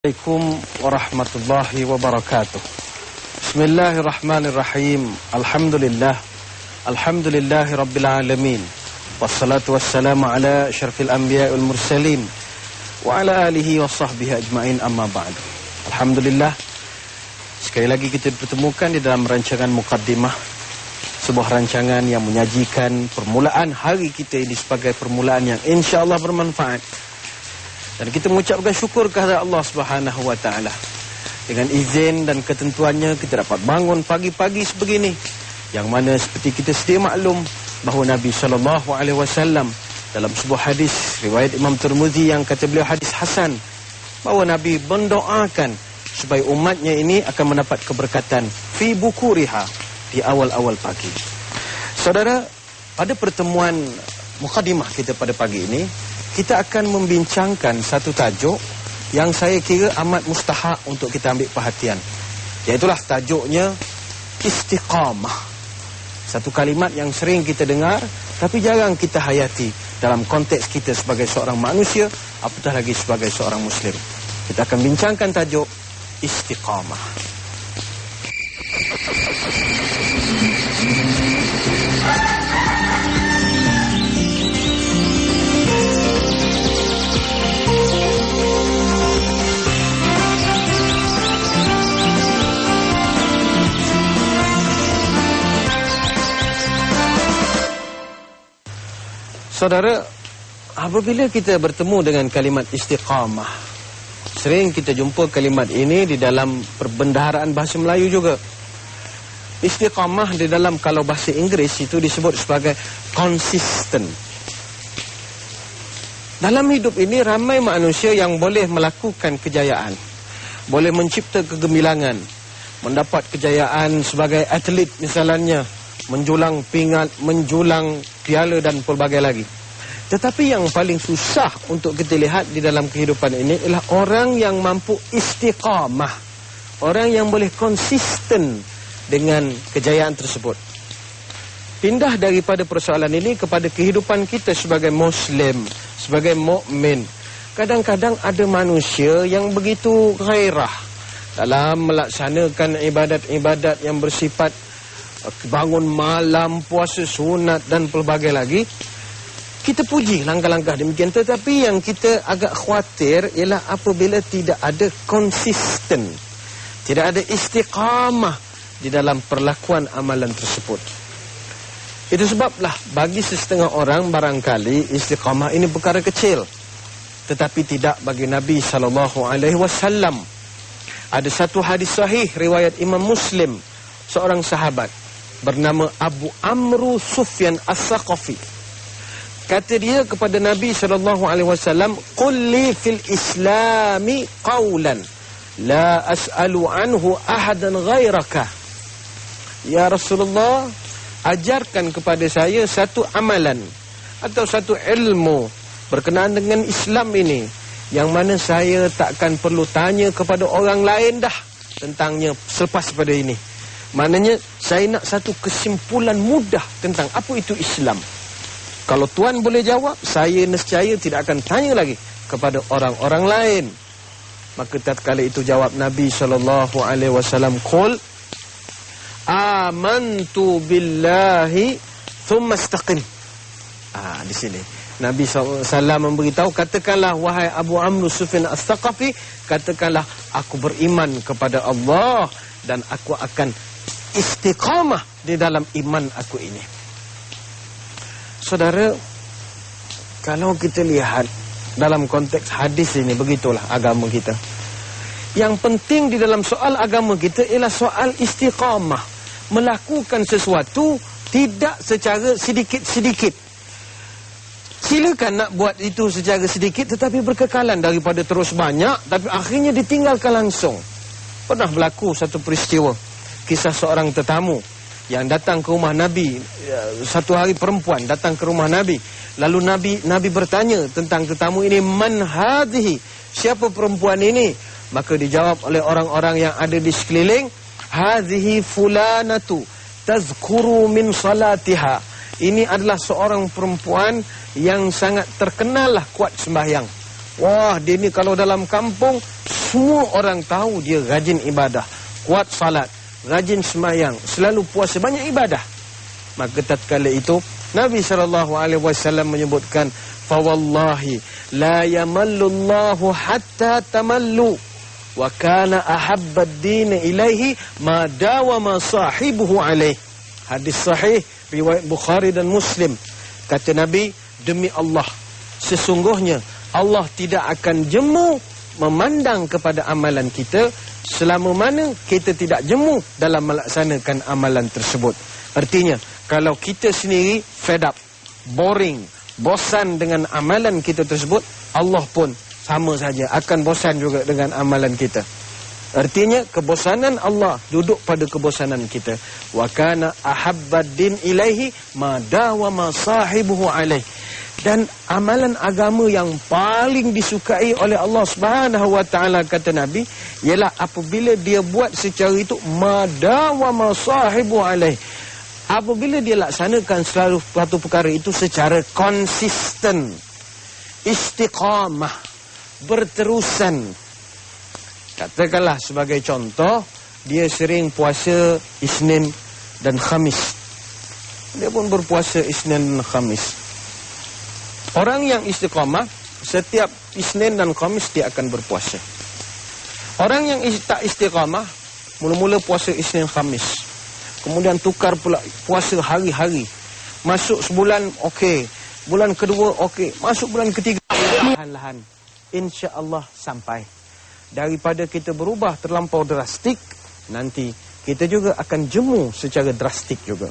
Assalamualaikum warahmatullahi wabarakatuh. Bismillahirrahmanirrahim. Alhamdulillahi rabbil alamin. Wassalatu wassalamu ala asyrafil anbiya'i wal mursalin wa ala alihi wa sahbihi ajma'in, amma ba'du. Alhamdulillah, sekali lagi kita dipertemukan di dalam rancangan Muqaddimah, sebuah rancangan yang menyajikan permulaan hari kita ini sebagai permulaan yang insya-Allah bermanfaat. Dan kita mengucapkan syukur kepada Allah Subhanahu wa taala. Dengan izin dan ketentuannya kita dapat bangun pagi-pagi sebegini. Yang mana seperti kita sedia maklum bahawa Nabi SAW dalam sebuah hadis riwayat Imam Tirmizi yang kata beliau hadis hasan, bahawa Nabi mendoakan supaya umatnya ini akan mendapat keberkatan fi bukuriha, di awal-awal pagi. Saudara, pada pertemuan Muqaddimah kita pada pagi ini, kita akan membincangkan satu tajuk yang saya kira amat mustahak untuk kita ambil perhatian. Iaitulah tajuknya istiqamah. Satu kalimat yang sering kita dengar tapi jarang kita hayati dalam konteks kita sebagai seorang manusia, apatah lagi sebagai seorang Muslim. Kita akan bincangkan tajuk istiqamah. Saudara, apabila kita bertemu dengan kalimat istiqamah, sering kita jumpa kalimat ini di dalam perbendaharaan bahasa Melayu juga. Istiqamah di dalam kalau bahasa Inggeris itu disebut sebagai consistent. Dalam hidup ini ramai manusia yang boleh melakukan kejayaan, boleh mencipta kegemilangan, mendapat kejayaan sebagai atlet misalnya, menjulang pingat, menjulang piala dan pelbagai lagi. Tetapi yang paling susah untuk kita lihat di dalam kehidupan ini ialah orang yang mampu istiqamah, orang yang boleh konsisten dengan kejayaan tersebut. Pindah daripada persoalan ini kepada kehidupan kita sebagai Muslim, sebagai mukmin. Kadang-kadang ada manusia yang begitu gairah dalam melaksanakan ibadat-ibadat yang bersifat bangun malam, puasa sunat dan pelbagai lagi. Kita puji langkah-langkah demikian, tetapi yang kita agak khawatir ialah apabila tidak ada konsisten, tidak ada istiqamah di dalam perlakuan amalan tersebut. Itu sebablah bagi setengah orang barangkali istiqamah ini perkara kecil, tetapi tidak bagi Nabi SAW. Ada satu hadis sahih riwayat Imam Muslim, seorang sahabat bernama Abu Amru Sufyan As-Saqafi. Kata dia kepada Nabi SAW, "Qul li fil islami qawlan la as'alu anhu ahadan ghairaka." Ya Rasulullah, ajarkan kepada saya satu amalan atau satu ilmu berkenaan dengan Islam ini, yang mana saya takkan perlu tanya kepada orang lain dah tentangnya selepas pada ini. Maknanya saya nak satu kesimpulan mudah tentang apa itu Islam. Kalau Tuan boleh jawab, saya nescaya tidak akan tanya lagi kepada orang-orang lain. Maka tatkala itu jawab Nabi SAW, "Qul amantu billahi thumma istaqim." Di sini Nabi SAW memberitahu, katakanlah wahai Abu Amr Sufyan As-Saqafi, katakanlah aku beriman kepada Allah dan aku akan istiqamah di dalam iman aku ini. Saudara, kalau kita lihat dalam konteks hadis ini, begitulah agama kita. Yang penting di dalam soal agama kita ialah soal istiqamah, melakukan sesuatu tidak secara sedikit-sedikit. Silakan nak buat itu secara sedikit tetapi berkekalan, daripada terus banyak tapi akhirnya ditinggalkan langsung. Pernah berlaku satu peristiwa, kisah seorang tetamu yang datang ke rumah Nabi. Satu hari perempuan datang ke rumah Nabi. Lalu Nabi bertanya tentang tetamu ini, "Man hadhihi?" Siapa perempuan ini? Maka dijawab oleh orang-orang yang ada di sekeliling, "Hadhihi fulanatu tazkuru min salatiha." Ini adalah seorang perempuan yang sangat terkenal lah kuat sembahyang. Wah, dia ni kalau dalam kampung semua orang tahu dia rajin ibadah, kuat salat, rajin semayang, selalu puasa, banyak ibadah. Maka tatkala itu Nabi SAW menyebutkan, fawallahi la yamallullahu hatta tamallu wa kana ahabbad din ilaihi ma dawama sahibuhu alaih. Hadis sahih riwayat Bukhari dan Muslim. Kata Nabi, demi Allah, sesungguhnya Allah tidak akan jemu memandang kepada amalan kita selama mana kita tidak jemu dalam melaksanakan amalan tersebut. Artinya, kalau kita sendiri fed up, boring, bosan dengan amalan kita tersebut, Allah pun sama saja akan bosan juga dengan amalan kita. Artinya, kebosanan Allah duduk pada kebosanan kita. Wa kana ahabbad din ilaihi ma dawama sahibuhu alaih. Dan amalan agama yang paling disukai oleh Allah Subhanahu wa taala, kata Nabi, ialah apabila dia buat secara itu madawama sahibu alaih. Apabila dia laksanakan selalu satu perkara itu secara konsisten, istiqamah, berterusan. Katakanlah sebagai contoh, dia sering puasa Isnin dan Khamis. Dia pun berpuasa Isnin dan Khamis. Orang yang istiqamah, setiap Isnin dan Khamis dia akan berpuasa. Orang yang tak istiqamah, mula-mula puasa Isnin Khamis, kemudian tukar pula puasa hari-hari. Masuk sebulan, okey. Bulan kedua, okey. Masuk bulan ketiga, perlahan-lahan, insya-Allah sampai. Daripada kita berubah terlampau drastik, nanti kita juga akan jemu secara drastik juga.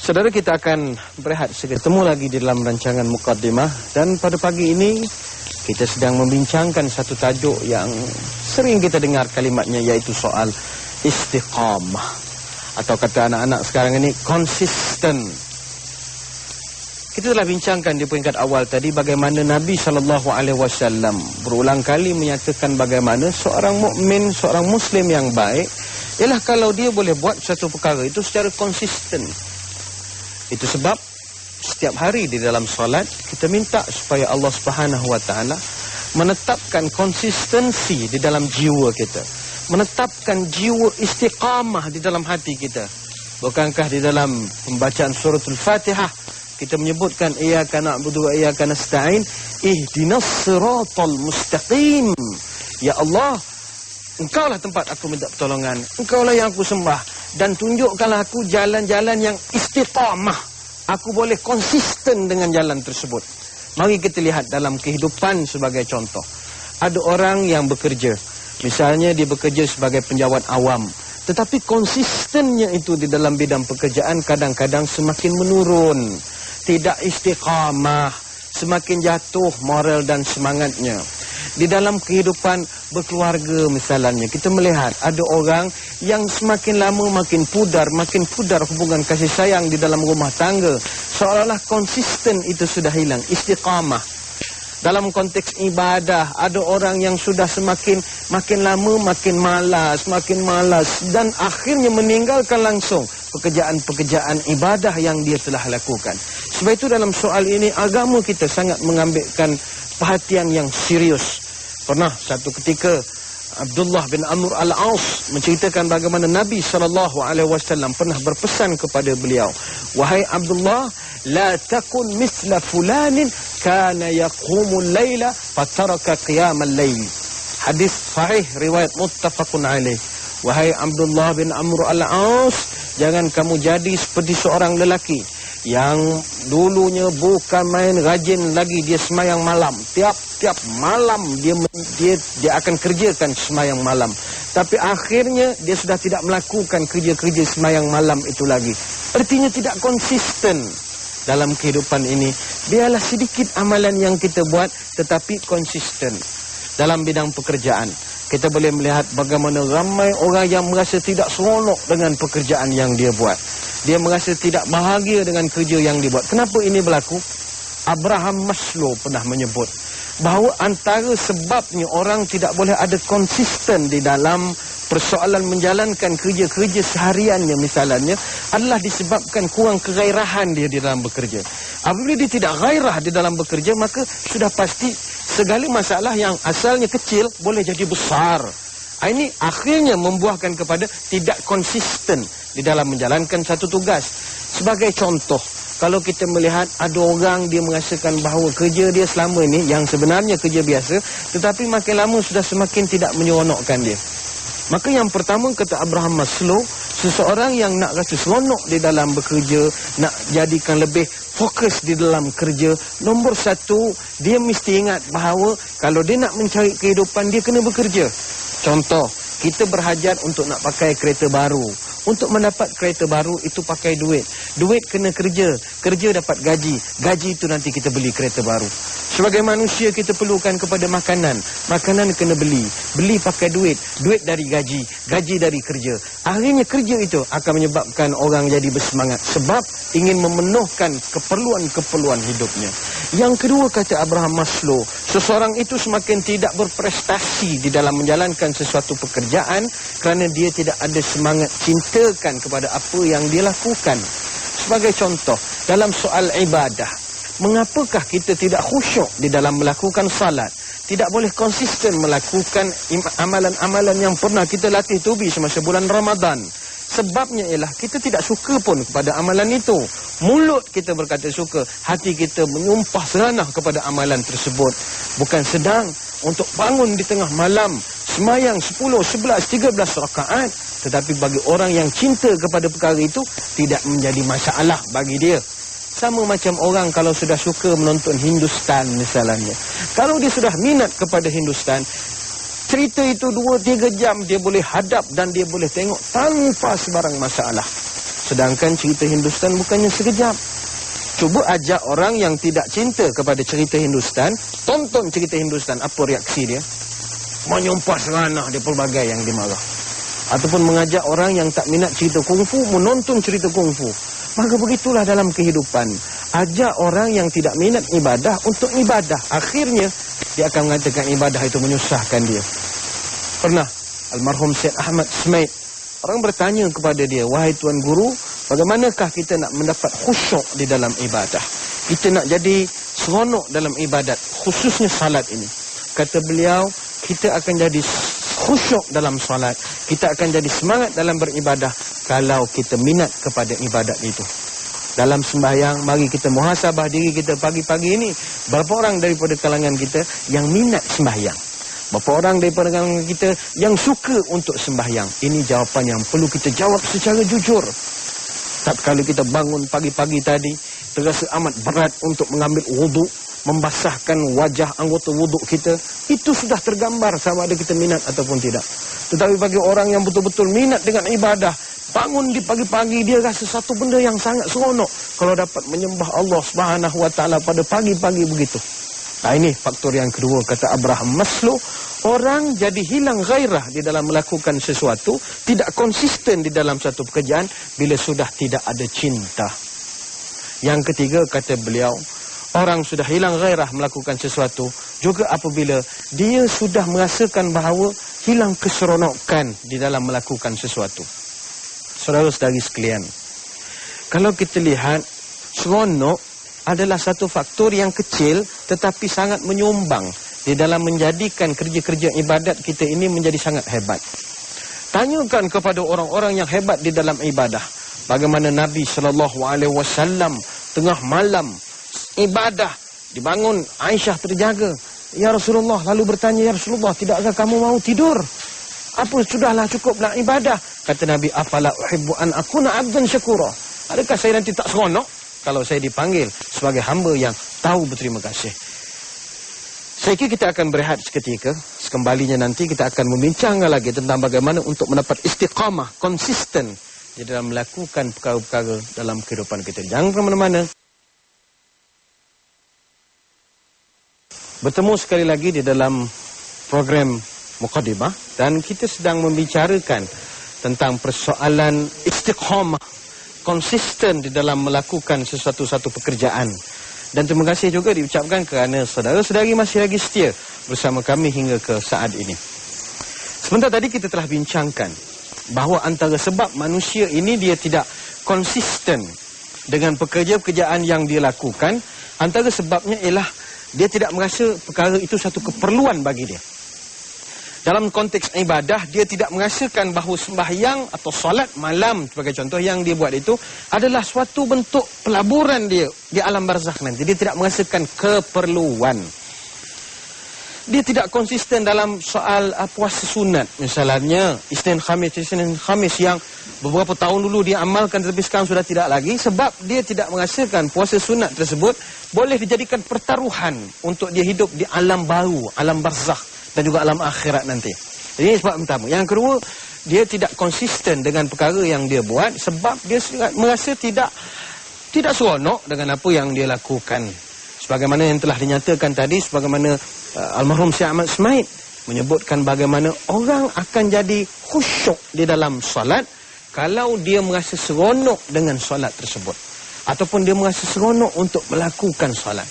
Saudara, kita akan berehat ketemu lagi di dalam rancangan Muqaddimah. Dan pada pagi ini kita sedang membincangkan satu tajuk yang sering kita dengar kalimatnya, iaitu soal istiqamah, atau kata anak-anak sekarang ini, konsisten. Kita telah bincangkan di peringkat awal tadi bagaimana Nabi SAW berulang kali menyatakan bagaimana seorang mukmin, seorang Muslim yang baik ialah kalau dia boleh buat satu perkara itu secara konsisten. Itu sebab setiap hari di dalam solat kita minta supaya Allah Subhanahu wa taala menetapkan konsistensi di dalam jiwa kita, menetapkan jiwa istiqamah di dalam hati kita. Bukankah di dalam pembacaan suratul Fatihah kita menyebutkan iyyaka na'budu wa iyyaka nasta'in, ihdinas siratal mustaqim. Ya Allah, Engkaulah tempat aku minta pertolongan, Engkaulah yang aku sembah, dan tunjukkanlah aku jalan-jalan yang istiqamah. Aku boleh konsisten dengan jalan tersebut. Mari kita lihat dalam kehidupan sebagai contoh. Ada orang yang bekerja, misalnya dia bekerja sebagai penjawat awam, tetapi konsistennya itu di dalam bidang pekerjaan kadang-kadang semakin menurun, tidak istiqamah, semakin jatuh moral dan semangatnya. Di dalam kehidupan berkeluarga misalnya, kita melihat ada orang yang semakin lama makin pudar hubungan kasih sayang di dalam rumah tangga. Seolah-olah konsisten itu sudah hilang, istiqamah. Dalam konteks ibadah, ada orang yang sudah makin lama makin malas, dan akhirnya meninggalkan langsung pekerjaan-pekerjaan ibadah yang dia telah lakukan. Sebab itu dalam soal ini agama kita sangat mengambilkan perhatian yang serius. Pernah satu ketika Abdullah bin Amr al-As menceritakan bagaimana Nabi SAW pernah berpesan kepada beliau, wahai Abdullah, la takun mithla fulanin kana yaqumul layla fataraka qiyamal layl. Hadis sahih riwayat muttafaqun alaih. Wahai Abdullah bin Amr al-As, jangan kamu jadi seperti seorang lelaki yang dulunya bukan main rajin lagi dia semayang malam. Tiap malam dia akan kerjakan semayang malam. Tapi akhirnya dia sudah tidak melakukan kerja-kerja semayang malam itu lagi. Artinya tidak konsisten dalam kehidupan ini. Biarlah sedikit amalan yang kita buat tetapi konsisten. Dalam bidang pekerjaan, kita boleh melihat bagaimana ramai orang yang merasa tidak seronok dengan pekerjaan yang dia buat. Dia merasa tidak bahagia dengan kerja yang dibuat. Kenapa ini berlaku? Abraham Maslow pernah menyebut bahawa antara sebabnya orang tidak boleh ada konsisten di dalam persoalan menjalankan kerja-kerja sehariannya misalnya adalah disebabkan kurang kegairahan dia di dalam bekerja. Apabila dia tidak gairah di dalam bekerja, maka sudah pasti segala masalah yang asalnya kecil boleh jadi besar. Ini akhirnya membuahkan kepada tidak konsisten di dalam menjalankan satu tugas. Sebagai contoh, kalau kita melihat ada orang dia merasakan bahawa kerja dia selama ini yang sebenarnya kerja biasa, tetapi makin lama sudah semakin tidak menyeronokkan dia. Maka yang pertama kata Abraham Maslow, seseorang yang nak rasa seronok di dalam bekerja, nak jadikan lebih fokus di dalam kerja, nombor satu, dia mesti ingat bahawa kalau dia nak mencari kehidupan, dia kena bekerja. Contoh, kita berhajat untuk nak pakai kereta baru. Untuk mendapat kereta baru itu pakai duit. Duit kena kerja. Kerja dapat gaji. Gaji itu nanti kita beli kereta baru. Sebagai manusia kita perlukan kepada makanan. Makanan kena beli. Beli pakai duit. Duit dari gaji. Gaji dari kerja. Akhirnya kerja itu akan menyebabkan orang jadi bersemangat. Sebab ingin memenuhkan keperluan-keperluan hidupnya. Yang kedua kata Abraham Maslow, seseorang itu semakin tidak berprestasi di dalam menjalankan sesuatu pekerjaan kerana dia tidak ada semangat cintakan kepada apa yang dia lakukan. Sebagai contoh, dalam soal ibadah, mengapakah kita tidak khusyuk di dalam melakukan salat? Tidak boleh konsisten melakukan amalan-amalan yang pernah kita latih tubi semasa bulan Ramadan. Sebabnya ialah kita tidak suka pun kepada amalan itu. Mulut kita berkata suka, hati kita menyumpah seranah kepada amalan tersebut. Bukan sedang untuk bangun di tengah malam, semayang 10, 11, 13 rakaat. Tetapi bagi orang yang cinta kepada perkara itu, tidak menjadi masalah bagi dia. Sama macam orang kalau sudah suka menonton Hindustan misalnya. Kalau dia sudah minat kepada Hindustan, cerita itu 2-3 jam dia boleh hadap dan dia boleh tengok tanpa sebarang masalah. Sedangkan cerita Hindustan bukannya sekejap. Cuba ajak orang yang tidak cinta kepada cerita Hindustan, tonton cerita Hindustan, apa reaksi dia? Menyumpah seranah dia pelbagai yang dimarah. Ataupun mengajak orang yang tak minat cerita kungfu menonton cerita kungfu. Maka begitulah dalam kehidupan. Ajak orang yang tidak minat ibadah untuk ibadah. Akhirnya dia akan mengatakan ibadah itu menyusahkan dia. Pernah almarhum Syed Ahmad Smaid, orang bertanya kepada dia, wahai Tuan Guru, bagaimanakah kita nak mendapat khusyuk di dalam ibadah? Kita nak jadi seronok dalam ibadat, khususnya salat ini. Kata beliau, kita akan jadi khusyuk dalam salat, kita akan jadi semangat dalam beribadah kalau kita minat kepada ibadat itu. Dalam sembahyang, mari kita muhasabah diri kita pagi-pagi ini. Berapa orang daripada kalangan kita yang minat sembahyang? Berapa orang daripada kalangan kita yang suka untuk sembahyang? Ini jawapan yang perlu kita jawab secara jujur. Tak kalau kita bangun pagi-pagi tadi, terasa amat berat untuk mengambil wuduk, membasahkan wajah anggota wuduk kita, itu sudah tergambar sama ada kita minat ataupun tidak. Tetapi bagi orang yang betul-betul minat dengan ibadah, bangun di pagi-pagi dia rasa satu benda yang sangat seronok kalau dapat menyembah Allah Subhanahu wa taala pada pagi-pagi begitu. Nah, ini faktor yang kedua kata Abraham Maslow, orang jadi hilang gairah di dalam melakukan sesuatu, tidak konsisten di dalam satu pekerjaan bila sudah tidak ada cinta. Yang ketiga kata beliau, orang sudah hilang gairah melakukan sesuatu juga apabila dia sudah merasakan bahawa hilang keseronokan di dalam melakukan sesuatu. Saudara-saudari sekalian, kalau kita lihat, seronok adalah satu faktor yang kecil tetapi sangat menyumbang di dalam menjadikan kerja-kerja ibadat kita ini menjadi sangat hebat. Tanyakan kepada orang-orang yang hebat di dalam ibadah, bagaimana Nabi SAW tengah malam ibadah, dibangun, Aisyah terjaga. Ya Rasulullah, lalu bertanya, ya Rasulullah, tidakkah kamu mau tidur? Apa, sudahlah cukuplah ibadah. Kata Nabi, afala uhibbu an akuna abdan syakura. Adakah saya nanti tak seronok kalau saya dipanggil sebagai hamba yang tahu berterima kasih? Saya kira kita akan berehat seketika. Sekembalinya nanti kita akan membincang lagi tentang bagaimana untuk mendapat istiqamah, konsisten di dalam melakukan perkara-perkara dalam kehidupan kita. Jangan kemana-mana. Bertemu sekali lagi di dalam program Muqaddimah, dan kita sedang membicarakan tentang persoalan istiqamah, konsisten di dalam melakukan sesuatu pekerjaan. Dan terima kasih juga diucapkan kerana saudara-saudari masih lagi setia bersama kami hingga ke saat ini. Sebentar tadi kita telah bincangkan bahawa antara sebab manusia ini dia tidak konsisten dengan pekerjaan yang dia lakukan, antara sebabnya ialah Dia tidak merasa perkara itu satu keperluan bagi dia. Dalam konteks ibadah, dia tidak merasakan bahawa sembahyang atau solat malam sebagai contoh yang dia buat itu adalah suatu bentuk pelaburan dia di alam barzakh nanti. Dia tidak merasakan keperluan. Dia tidak konsisten dalam soal puasa sunat. Misalnya, Isnin Khamis yang beberapa tahun dulu dia amalkan tapi sekarang sudah tidak lagi. Sebab dia tidak merasakan puasa sunat tersebut boleh dijadikan pertaruhan untuk dia hidup di alam baru, alam barzakh dan juga alam akhirat nanti. Ini sebab pertama. Yang kedua, dia tidak konsisten dengan perkara yang dia buat sebab dia merasa tidak seronok dengan apa yang dia lakukan. Sebagaimana yang telah dinyatakan tadi, sebagaimana almarhum Syekh Ahmad Smaid menyebutkan bagaimana orang akan jadi khusyuk di dalam solat kalau dia merasa seronok dengan solat tersebut ataupun dia merasa seronok untuk melakukan solat.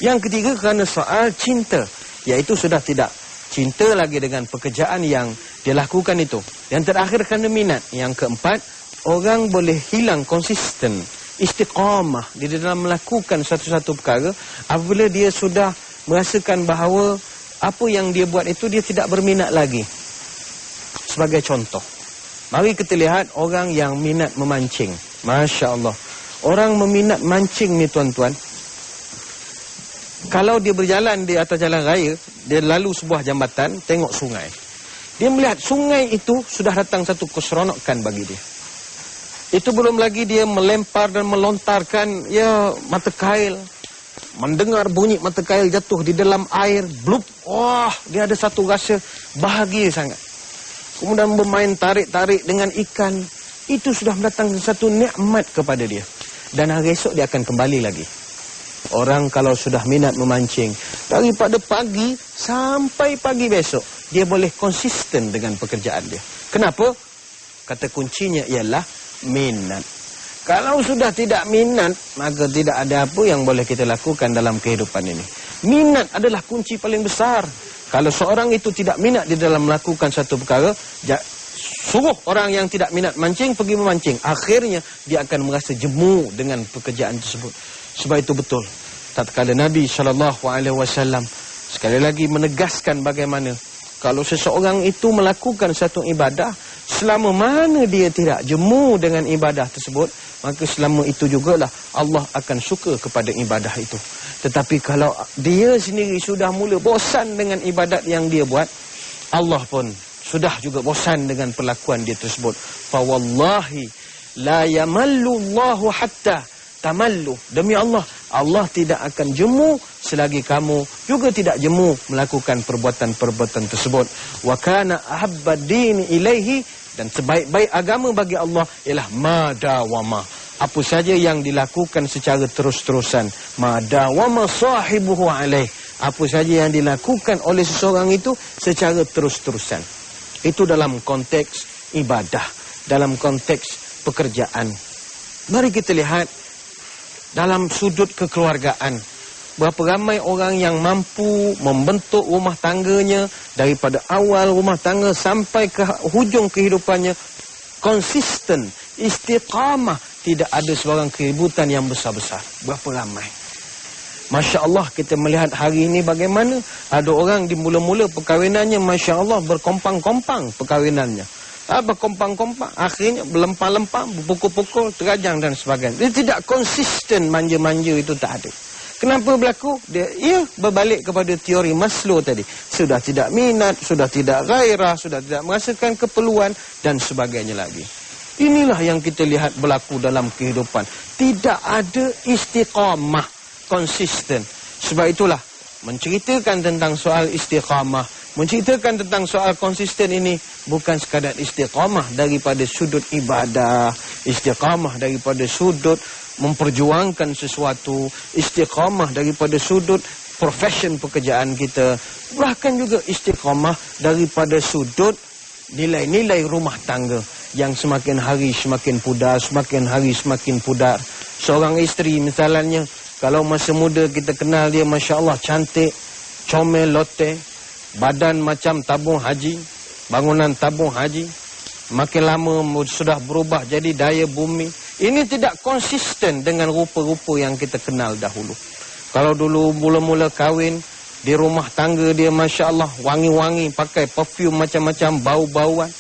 Yang ketiga, kerana soal cinta, iaitu sudah tidak cinta lagi dengan pekerjaan yang dia lakukan itu. Yang terakhir, kerana minat. Yang keempat, orang boleh hilang konsisten, istiqamah di dalam melakukan satu-satu perkara apabila dia sudah merasakan bahawa apa yang dia buat itu dia tidak berminat lagi. Sebagai contoh, mari kita lihat orang yang minat memancing. Masya Allah, orang meminat mancing ni tuan-tuan, kalau dia berjalan di atas jalan raya, dia lalu sebuah jambatan, tengok sungai. Dia melihat sungai itu sudah datang satu keseronokan bagi dia. Itu belum lagi dia melempar dan melontarkan mata kail. Mendengar bunyi mata kail jatuh di dalam air, blup. Wah, dia ada satu rasa bahagia sangat. Kemudian bermain tarik-tarik dengan ikan. Itu sudah mendatangkan satu nikmat kepada dia. Dan hari esok dia akan kembali lagi. Orang kalau sudah minat memancing, daripada pagi sampai pagi besok, dia boleh konsisten dengan pekerjaan dia. Kenapa? Kata kuncinya ialah minat. Kalau sudah tidak minat, maka tidak ada apa yang boleh kita lakukan dalam kehidupan ini. Minat adalah kunci paling besar. Kalau seorang itu tidak minat di dalam melakukan satu perkara, suruh orang yang tidak minat mancing pergi memancing. Akhirnya dia akan merasa jemu dengan pekerjaan tersebut. Sebab itu betul, tatkala Nabi SAW sekali lagi menegaskan bagaimana kalau seseorang itu melakukan satu ibadah, selama mana dia tidak jemu dengan ibadah tersebut, maka selama itu jugalah Allah akan suka kepada ibadah itu. Tetapi kalau dia sendiri sudah mula bosan dengan ibadat yang dia buat, Allah pun sudah juga bosan dengan perlakuan dia tersebut. Fa wallahi la yamallu Allahu hatta tamallu. Demi Allah, Allah tidak akan jemu selagi kamu juga tidak jemu melakukan perbuatan-perbuatan tersebut. Wa kana ahabbad din ilaihi, dan sebaik-baik agama bagi Allah ialah madawama. Apa saja yang dilakukan secara terus-terusan. Madawama sahibuhu alaih. Apa saja yang dilakukan oleh seseorang itu secara terus-terusan. Itu dalam konteks ibadah, dalam konteks pekerjaan. Mari kita lihat dalam sudut kekeluargaan. Berapa ramai orang yang mampu membentuk rumah tangganya daripada awal rumah tangga sampai ke hujung kehidupannya konsisten, istiqamah, tidak ada sebarang keributan yang besar-besar. Berapa ramai. Masya Allah, kita melihat hari ini bagaimana ada orang di mula-mula perkahwinannya, Masya Allah, berkompang-kompang perkahwinannya. Berkompang-kompang, akhirnya berlempar-lempar, berpukul-pukul, terajang dan sebagainya. Dia tidak konsisten, manja-manja itu tak ada. Kenapa berlaku? Dia berbalik kepada teori Maslow tadi. Sudah tidak minat, sudah tidak gairah, sudah tidak merasakan keperluan dan sebagainya lagi. Inilah yang kita lihat berlaku dalam kehidupan. Tidak ada istiqamah konsisten. Sebab itulah menceritakan tentang soal istiqamah, menceritakan tentang soal konsisten ini bukan sekadar istiqamah daripada sudut ibadah, istiqamah daripada sudut memperjuangkan sesuatu, istiqamah daripada sudut profesion pekerjaan kita, bahkan juga istiqamah daripada sudut nilai-nilai rumah tangga yang semakin hari semakin pudar, semakin hari semakin pudar. Seorang isteri misalnya, kalau masa muda kita kenal dia, Masya Allah, cantik, comel, lote, badan macam tabung haji, bangunan tabung haji. Makin lama sudah berubah jadi daya bumi. Ini tidak konsisten dengan rupa-rupa yang kita kenal dahulu. Kalau dulu mula-mula kahwin, di rumah tangga dia Masya Allah wangi-wangi, pakai perfume macam-macam, bau-bauan.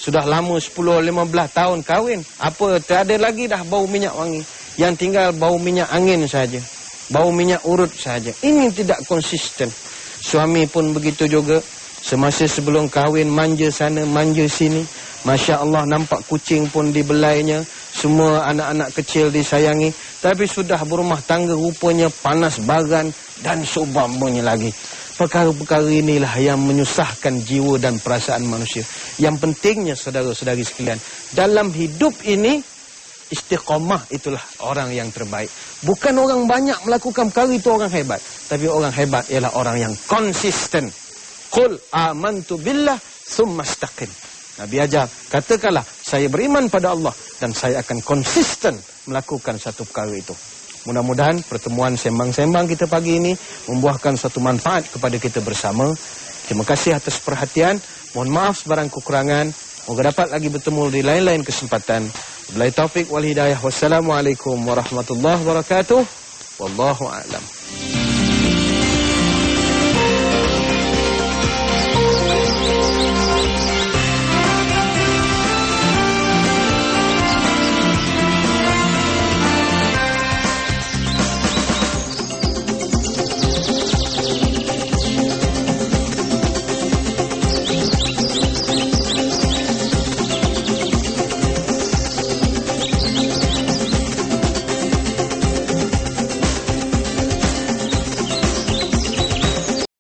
Sudah lama 10-15 tahun kahwin, apa tak ada lagi dah bau minyak wangi. Yang tinggal bau minyak angin saja, bau minyak urut saja. Ini tidak konsisten. Suami pun begitu juga. Semasa sebelum kahwin manja sana, manja sini. Masya Allah nampak kucing pun dibelainya. Semua anak-anak kecil disayangi. Tapi sudah berumah tangga rupanya panas bagan dan seumpamanya lagi. Perkara-perkara inilah yang menyusahkan jiwa dan perasaan manusia. Yang pentingnya saudara-saudari sekalian, dalam hidup ini istiqamah itulah orang yang terbaik. Bukan orang banyak melakukan perkara itu orang hebat. Tapi orang hebat ialah orang yang konsisten. Qul amantu billah thumma istaqim. Nabi ajar, katakanlah saya beriman pada Allah dan saya akan konsisten melakukan satu perkara itu. Mudah-mudahan pertemuan sembang-sembang kita pagi ini membuahkan satu manfaat kepada kita bersama. Terima kasih atas perhatian. Mohon maaf sebarang kekurangan. Moga dapat lagi bertemu di lain-lain kesempatan. Wabillahi taufik wal hidayah. Wassalamualaikum warahmatullahi wabarakatuh. Wallahu a'lam.